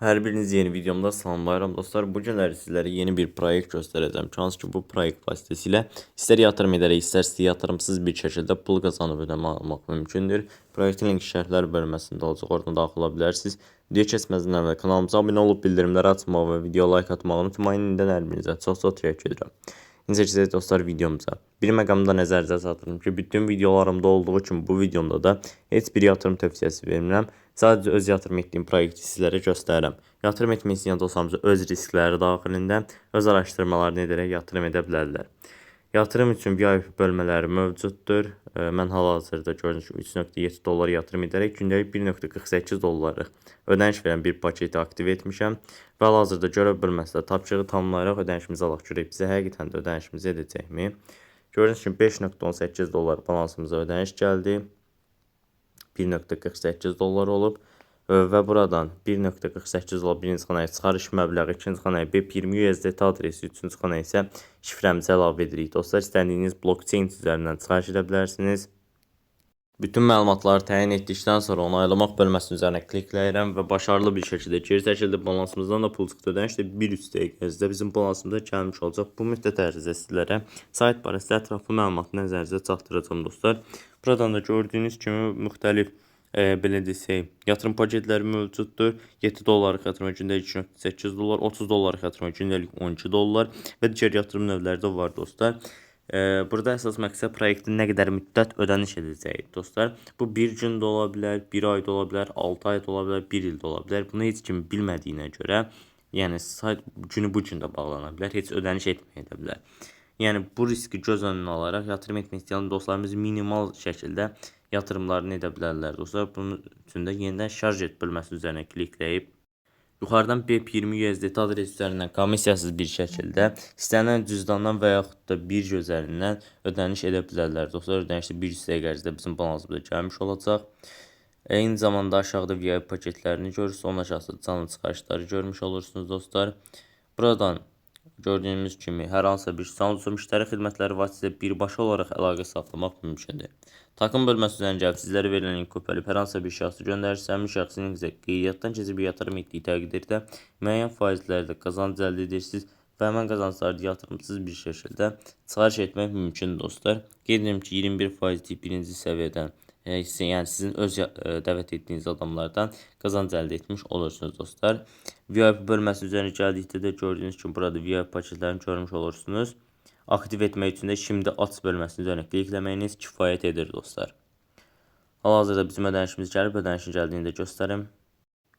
Hər biriniz yeni videomda salamlayıram dostlar. Bu günləri sizlərə yeni bir proyekt göstərəcəm. Çans ki, bu proyekt vasitəsilə istər yatırım edərək, istərsə yatırımsız bir şəkildə pul qazanıb ödəmə almaq mümkündür. Proyektin linki şərhlər bölməsində olacaq, oradan daxil ola bilərsiniz. Video keçməzdən əvvəl kanalımıza abunə olub bildirimləri açmağı və video like atmağı unutmayın. İndən hər birinizə çox-çox təşəkkür edirəm. İncə keçək dostlar videomuza. Bir məqamda nəzərinizə çatdırım ki, bütün videolarımda olduğu kimi bu videomda da heç bir yatırım tövsiyəsi vermirəm. Sadəcə öz yatırım etdiyim proyekti sizlərə göstərirəm. Yatırım etmək istəyən dostlarımıza öz riskləri daxilində öz araşdırmalarını edərək yatırım edə bilərlər. Yatırım üçün VIP bölmələri mövcuddur. Mən hal-hazırda gördüyünüz kimi 3.7 dollar yatırım edərək gündəlik 1.48 dollarlıq ödəniş verən bir paketi aktiv etmişəm. Və hal-hazırda görev bölməsində tapşırığı tamamlayaraq ödənişimizi alaq. Görək bizə həqiqətən də ödənişimizi edəcəkmi? Gördüyünüz kimi 5.18 dollar balansımıza ödəniş gəldi. 1.48 dollar olub və buradan 1.48 dollar birinci xanaya çıxarış məbləği, ikinci xanaya BEP20 USDT adresi, üçüncü xanaya isə şifrəmizi əlavə edirik. Dostlar, istədiyiniz blockchain üzərindən çıxarış edə bilərsiniz. Bütün məlumatları təyin etdikdən sonra onaylamaq bölməsinin üzərinə klikləyirəm və başarılı bir şəkildə geri çəkildi. Balansımızdan da pul çıxdı. Ödəniş də 1-3 dəqiqə ərzində bizim balansımıza gəlmiş olacaq. Bu müddət ərzində sizlərə sayt barəsində ətraflı məlumatı nəzərinizə çatdıracağam dostlar. Buradan da gördüyünüz kimi müxtəlif belə desək, yatırım paketləri mövcuddur. 7 dollarlıq yatırıma gündəlik 2.8 dollar, 30 dollarlıq yatırıma gündəlik 12 dollar və digər yatırım növləri də var dostlar. Burada əsas məqsəd proyektin nə qədər müddət ödəniş edəcəyi dostlar. Bu 1 gün də ola bilər, 1 ay da ola bilər, 6 ay da ola bilər, 1 il də ola bilər. Bunu heç kim bilmədiyinə görə, yəni sayt günü bu gün də bağlana bilər, heç ödəniş etməyə də bilər. Yəni bu riski göz önünə alaraq yatırım etmək istəyən dostlarımız minimal şəkildə yatırımlarını edə bilərlər dostlar. Bunun üçün də yenidən şarj et bölməsi üzərinə klikləyib yuxarıdan BEP20 USDT adresi üzərindən komissiyasız bir şəkildə istənilən cüzdandan və yaxud da birja üzərindən ödəniş edə bilərlər dostlar. Ödəniş də 1 dəqiqə ərzində bizim balansımıza gəlmiş olacaq. Eyni zamanda aşağıda VIP paketlərini görürsünüz. Onun aşağıda canlı çıxarışları görmüş olursunuz dostlar. Buradan gördüyümüz kimi hər hansısa bir sanalçı müştəri xidmətləri vasitəsilə birbaşa olaraq əlaqə saxlamaq mümkündür. Takım bölməsi üzərinə gəlib sizlərə verilən link kopyalayıb hər hansısa bir şəxsi göndərirsə, həmin şəxsin qeydiyyatdan keçib yatırım etdiyi təqdirdə müəyyən faizlərlə qazanc əldə edirsiniz və həmin qazancları yatırımsız bir şəkildə çıxarış etmək mümkündür dostlar. Qeyd edirəm ki, 21% birinci səviyyədən yəni sizin öz dəvət etdiyiniz adamlardan qazanc əldə etmiş olursunuz dostlar. VIP bölməsi üzərinə gəldikdə də gördüyünüz kimi burada VIP paketlərini görmüş olursunuz. Aktiv etmək üçün də şimdi aç bölməsinin üzərinə klikləməyiniz kifayət edir dostlar. Hal-hazırda bizim ödənişimiz gəlib, ödənişin gəldiyini də göstərim.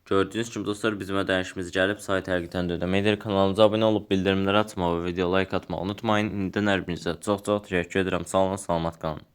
Gördüyünüz kimi dostlar bizim ödənişimiz gəlib, sayt həqiqətən də ödəmə edir. Kanalımıza abunə olub bildirimləri açmağı və video like atmağı unutmayın. İndən hər birinizə çox-çox təşəkkür edirəm. Sağ olun, salamat qalın.